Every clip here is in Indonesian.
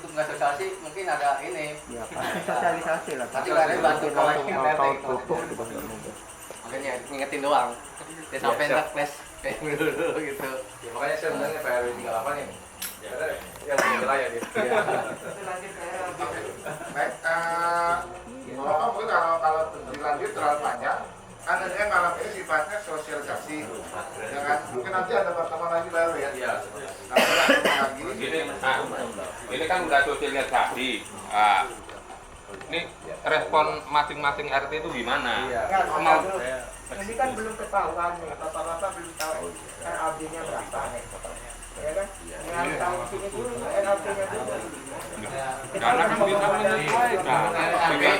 untuk nggak sosialisasi mungkin ada ini. Ya, pasti sosialisasi lah. Nanti nggak ada bantu kalau Tahu tutup gitu. makanya ngingetin doang. Dia sampai ntar flash kayak dulu gitu. Ya, makanya saya bilangnya PRW 38 ini. Ya, benar ya? Yang pinggir raya dia. Baik, Bapak mungkin kalau dilanjut terlalu panjang, kan yang malam ini sifatnya sosialisasi, ya kan? Mungkin nanti ada pertemuan lagi baru ya. Iya. Nanti ada pertemuan lagi. Ini kan udah sosialisasi. Ini respon masing-masing RT itu gimana? Iya. Ini kan belum ketahuan nih, bapak-bapak belum tahu RAB-nya berapa nih. Ya kan? Yang tahu sini dulu RAB-nya dulu. Karena kan bisa menyesuaikan.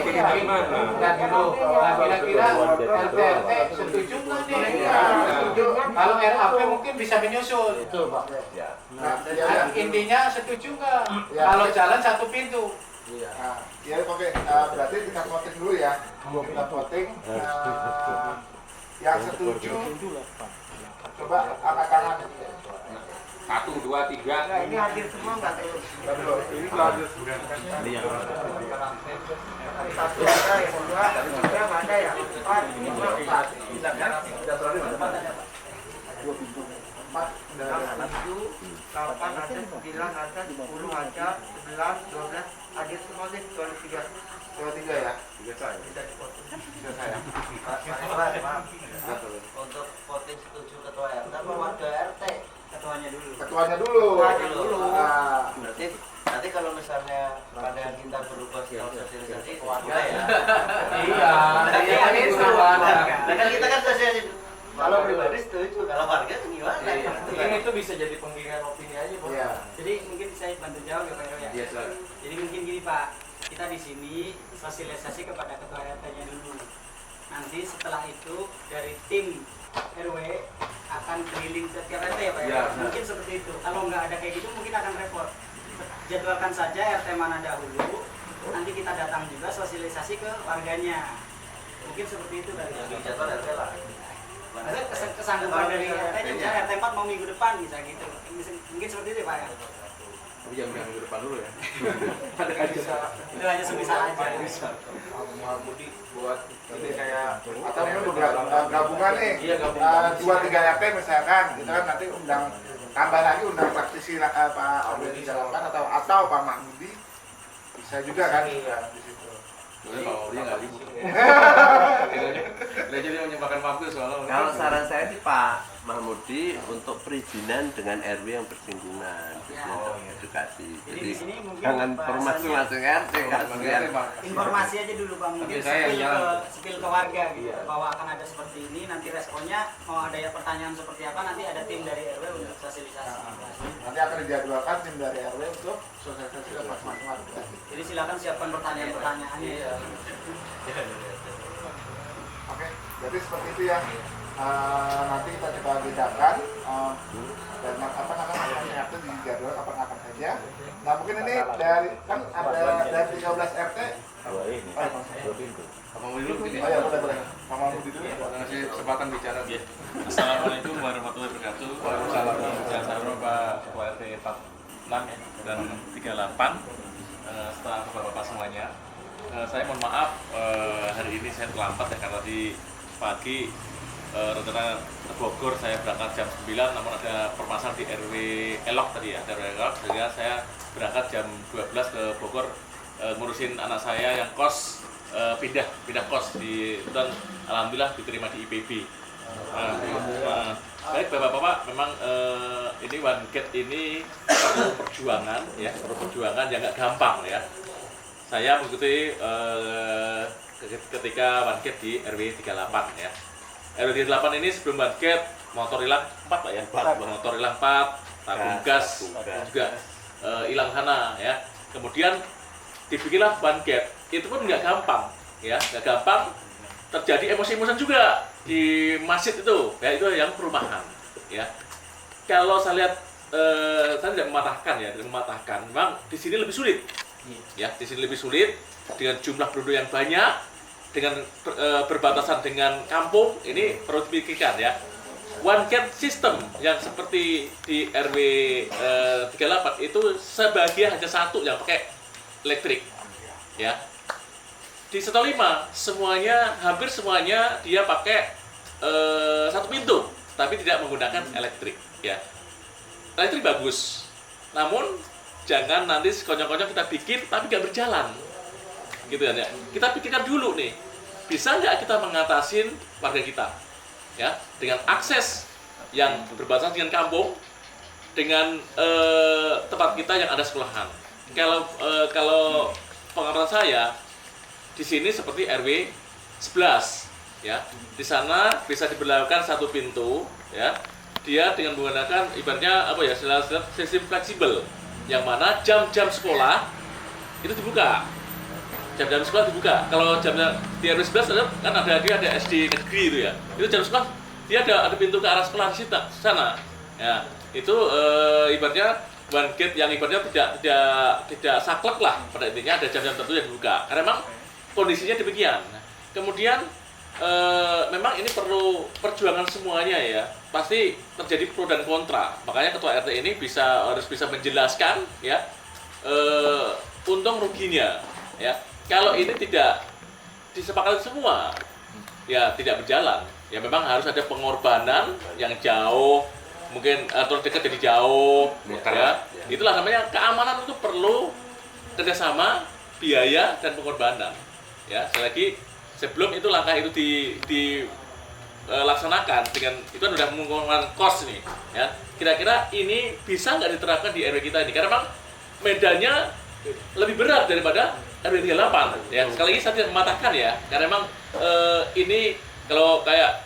Gimana? Dan dulu, nah kira-kira RT setuju nggak nih? Kalau RAP mungkin bisa menyusul. Betul Pak. Nah, Dan intinya setuju nggak? Ya. Kalau jalan satu pintu. Nah, ya oke, berarti kita voting dulu ya. Kita voting. Yang setuju, coba angkat tangan. 1, 2, 3. Nah, ini hadir semua nggak tuh? Ini lanjut. Satu ada, yang kedua, tiga nggak ada ya? Empat, lima, empat. Empat. Enam, tujuh, 8 ada, 9 ada, 10 ada, 11, 12, hadir semua deh, 23. Dua tiga ya. Tiga saya. Tiga saya. Untuk voting setuju ketua RT apa warga RT? Ketuanya dulu. Ketuanya dulu. Ketuanya dulu. Nah, Berarti nanti kalau misalnya pandangan kita berubah soal sosialisasi warga ya. Iya, iya kan itu. Nah, kan kita kan sosialisasi. Kalau pribadi setuju, kalau warga gimana? Mungkin itu bisa jadi penggiringan opini aja, Pak. iya. Jadi mungkin saya bantu jawab ya Pak Heru ya. Iya, silakan. Jadi mungkin gini Pak, kita di sini sosialisasi kepada ketua RT-nya dulu. Nanti setelah itu dari tim RW akan keliling ke tiap RT ya Pak. Iya, benar. Mungkin seperti itu. Kalau nggak ada kayak gitu mungkin akan repot. Jadwalkan saja RT mana dahulu. Nanti kita datang juga sosialisasi ke warganya. Mungkin seperti itu kali ya. Yang jadwal RT lah. Ada kesanggupan dari RT, misalnya RT 4 mau minggu depan bisa gitu. Mungkin seperti itu ya Pak ya. Tapi jangan minggu depan dulu ya. Itu hanya semisal aja. Mudik buat Jadi kayak atau mungkin gabungan nih. Iya, gabungan. 2-3 RT misalkan, kita kan nanti undang tambah lagi undang praktisi Pak Obed Jalapan atau Pak Mahmudi bisa juga kan di situ. Boleh Pak Maudi nggak ribut. Jadi menyebabkan waktu soalnya. Kalau saran saya sih Pak Mahmudi untuk perizinan dengan RW yang bersinggungan, untuk edukasi. Jadi Jadi di sini mungkin jangan informasi masuk RT kan. informasi aja dulu Bang, mungkin Tapi saya spill ke warga gitu bahwa akan ada seperti ini, nanti responnya mau ada ya pertanyaan seperti apa, nanti ada tim dari RW untuk sosialisasi. Nanti akan dijadwalkan tim dari RW untuk sosialisasi ke masing-masing warga. Jadi silakan siapkan pertanyaan-pertanyaannya ya. Oke, jadi seperti itu ya. Nanti kita coba bedakan dan apa namanya itu dijadwal kapan saja. Nah mungkin ini dari kan ada dari 13 RT. Pak Maudi dulu gini. Oh ya boleh. Pak Mahmudi dulu. Kasih kesempatan bicara. Assalamualaikum warahmatullahi wabarakatuh. Waalaikumsalam. Saya Pak Ketua RT 46 ya, dan 38 setelah bapak-bapak semuanya. Saya mohon maaf hari ini saya terlambat ya karena di pagi rencana ke Bogor saya berangkat jam 9 namun ada permasalahan di RW Elok tadi ya, RW Elok, sehingga saya berangkat jam 12 ke Bogor ngurusin anak saya yang kos pindah kos dan alhamdulillah diterima di IPB. Baik bapak-bapak, memang ini one gate ini perlu perjuangan ya, yang nggak gampang ya. Saya mengikuti ketika one gate di RW 38 ya. RW 38 ini sebelum one gate motor hilang 4 Pak ya, motor hilang 4, tabung gas juga hilang sana ya. Kemudian dibikinlah one gate, itu pun nggak gampang ya, nggak gampang. Terjadi emosi-emosi juga di masjid itu, ya itu yang perumahan ya. Kalau saya lihat saya tidak mematahkan, memang di sini lebih sulit ya, di sini lebih sulit dengan jumlah penduduk yang banyak, dengan berbatasan dengan kampung, ini perlu dipikirkan ya. one gate system yang seperti di RW 38 itu sebagian hanya satu yang pakai listrik, ya. Di 105 semuanya, hampir semuanya dia pakai satu pintu, tapi tidak menggunakan elektrik, ya. Elektrik bagus, namun jangan nanti sekonyong-konyong kita bikin tapi nggak berjalan, gitu ya. Kita pikirkan dulu nih, bisa nggak kita mengatasin warga kita, ya, dengan akses yang berbatasan dengan kampung, dengan tempat kita yang ada sekolahan. Kalau pengamatan saya di sini seperti RW 11, ya, di sana bisa diberlakukan satu pintu, ya, dia dengan menggunakan ibaratnya apa ya, sistem fleksibel, yang mana jam-jam sekolah itu dibuka, jam-jam sekolah dibuka. Kalau jamnya di RW 11 kan ada SD negeri itu ya, itu jam sekolah dia ada pintu ke arah sekolah di sana, ya, itu ibaratnya one gate yang ibaratnya tidak saklek lah, pada intinya ada jam-jam tertentu yang dibuka, karena memang kondisinya demikian. Kemudian memang ini perlu perjuangan semuanya ya. Pasti terjadi pro dan kontra. Makanya ketua RT ini harus bisa menjelaskan ya untung ruginya. Ya, kalau ini tidak disepakati semua, ya tidak berjalan. Ya memang harus ada pengorbanan yang jauh, mungkin atau dekat jadi jauh. Ya, itulah namanya keamanan itu perlu kerjasama, biaya dan pengorbanan. Ya, sekali lagi sebelum itu langkah itu dilaksanakan dengan itu sudah mengeluarkan cost nih, ya. Kira-kira ini bisa nggak diterapkan di RW kita ini? Karena memang medannya lebih berat daripada RW 38. Ya, sekali lagi saya tidak mematahkan ya, karena memang ini kalau kayak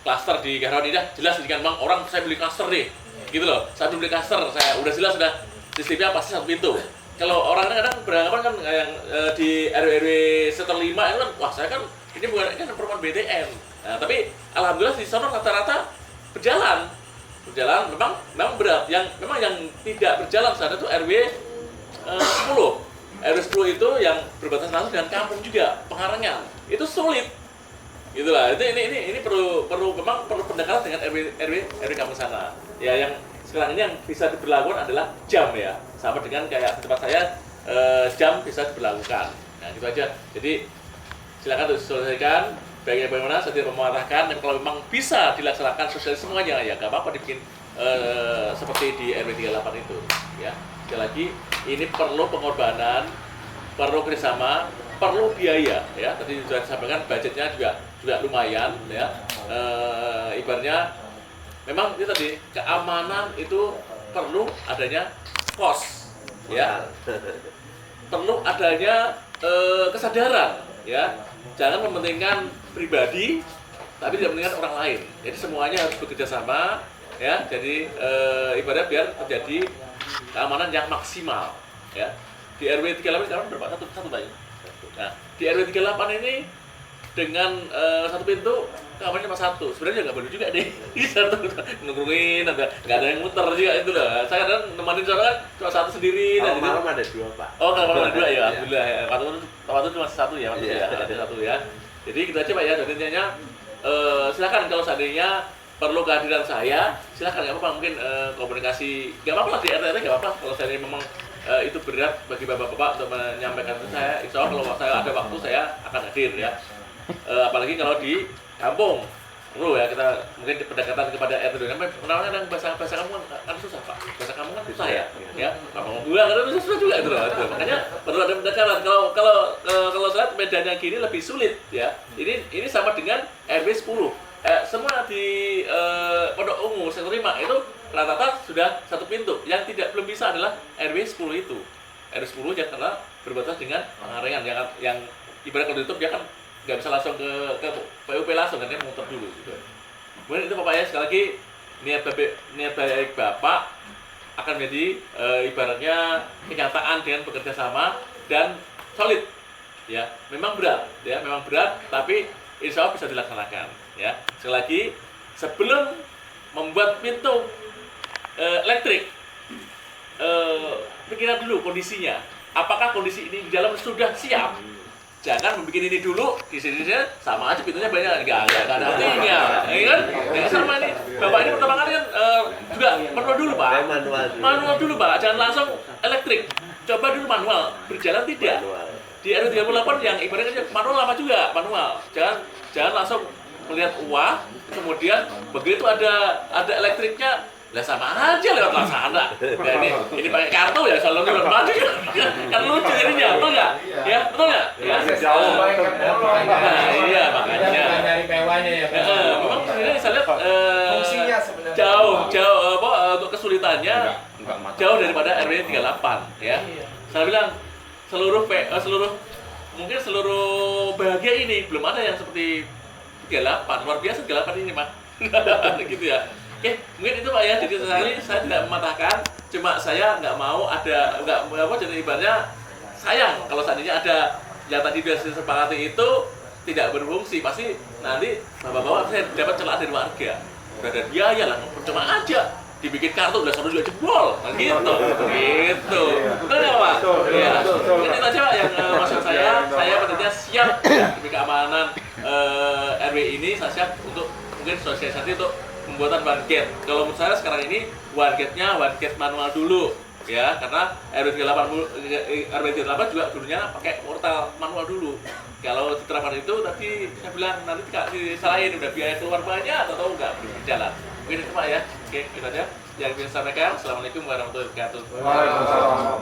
klaster di Garawan ini jelas kan memang orang saya beli klaster nih, gitu loh. Saya beli klaster, saya udah jelas sudah sistemnya pasti satu pintu. Kalau orang kadang beranggapan kan yang di RW setor 5 itu kan, wah saya kan ini bukan kan perumahan BTN. Nah, tapi alhamdulillah di sana rata-rata berjalan memang berat. Yang tidak berjalan sana itu RW 10. RW 10 itu yang berbatasan langsung dengan kampung juga, Pengarangan. Itu sulit. Gitulah. Ini perlu pendekatan dengan RW kampung sana. Ya, yang sekarang ini yang bisa diberlakukan adalah jam ya, sama dengan kayak di tempat saya jam bisa diberlakukan. Nah gitu aja. Jadi silakan untuk diselesaikan. Bagaimana saya tidak memarahkan. Kalau memang bisa dilaksanakan sosial semuanya ya, nggak apa-apa dibikin seperti di RW 38 itu. Ya, sekali lagi ini perlu pengorbanan, perlu kerjasama, perlu biaya. Ya, tadi sudah disampaikan budgetnya juga lumayan. Ya, ibaratnya memang itu tadi keamanan itu perlu adanya kos, ya, perlu adanya kesadaran, ya, jangan mementingkan pribadi, tapi tidak mementingkan orang lain. Jadi semuanya harus bekerja sama, ya. Jadi ibaratnya biar terjadi keamanan yang maksimal, ya. Di RW 38 sekarang berapa? Satu banyak. Nah, di RW 38 ini dengan satu pintu kamarnya cuma satu, sebenarnya nggak boleh juga deh. Satu nungguin, nggak ada yang muter juga itu loh. Saya kadang nemanin soalnya kan cuma satu sendiri. Oh, malam ada dua pak. Oh, kalau malam ada dua ya, alhamdulillah. Ya. Waktu itu cuma satu ya, ya, ada satu ya. Jadi kita coba ya, jadi intinya silakan kalau seandainya perlu kehadiran saya, silakan nggak apa-apa, mungkin komunikasi nggak apa-apa lah di RT nggak apa-apa. Kalau seandainya memang itu berat bagi bapak-bapak untuk menyampaikan itu, saya insya Allah kalau saya ada waktu saya akan hadir ya. Apalagi kalau di kampung perlu ya kita mungkin pendekatan kepada RT dulu. Namanya dengan bahasa kamu kan susah pak, bahasa kamu kan susah ya, ya. Kamu dua karena itu susah juga itu loh. Makanya perlu ada pendekatan. Kalau saya medannya gini lebih sulit ya. Ini sama dengan RW 10. Semua di Pondok Ungu sektor 5 itu rata-rata sudah satu pintu. Yang belum bisa adalah RW 10 itu. RW 10 yang karena berbatas dengan Pengarangan yang ibarat kalau ditutup dia kan nggak bisa langsung ke PUP langsung, kan dia muter dulu gitu. Kemudian itu Bapak ya, sekali lagi niat baik Bapak akan menjadi ibaratnya kenyataan dengan bekerja sama dan solid ya. Memang berat tapi insya Allah bisa dilaksanakan ya. Sekali lagi sebelum membuat pintu elektrik pikiran dulu kondisinya, apakah kondisi ini di dalam sudah siap jangan membuat ini dulu di sini sama aja pintunya banyak, nggak ada artinya, ya kan? Ya sama ini, bapak ini pertama kali kan juga manual dulu pak, manual dulu pak, jangan langsung elektrik, coba dulu manual, berjalan tidak. Di RW 38 yang ibaratnya manual lama juga, manual, jangan langsung melihat uang, kemudian begitu ada elektriknya, lah sama aja lewat laksana. Ya ini pakai kartu ya, selalu lewat maju kan lucu jadinya, betul nggak? Ya betul nggak? Ya Jauh baik kan. nah, iya makanya. Dari mewahnya ya. Memang sebenarnya saya lihat Fungsinya sebenarnya. jauh untuk kesulitannya jauh daripada RW 38 ya. Saya bilang seluruh mungkin seluruh bahagia ini belum ada yang seperti 38, luar biasa 38 ini mah. Gitu ya. Oke, mungkin itu Pak ya. Jadi saya tidak mematahkan, cuma saya nggak mau jadi ibaratnya sayang kalau seandainya ada yang tadi sudah disepakati itu tidak berfungsi, pasti nanti bapak-bapak saya dapat celah dari warga. Udah ada biaya lah, cuma aja dibikin kartu udah 1 juta jebol, nah, gitu. Betul nggak Pak? Iya. Mungkin itu aja Pak yang maksud saya tentunya siap demi keamanan RW ini, saya siap untuk mungkin sosialisasi untuk pembuatan one gate. Kalau menurut saya sekarang ini one gate manual dulu ya, karena RW 38 juga dulunya pakai portal manual dulu. Kalau diterapkan itu tadi saya bilang nanti tidak disalahin, udah biaya keluar banyak atau enggak berjalan. Mungkin itu Pak ya. Oke, itu aja yang bisa saya sampaikan. Assalamualaikum warahmatullahi wabarakatuh. Waalaikumsalam.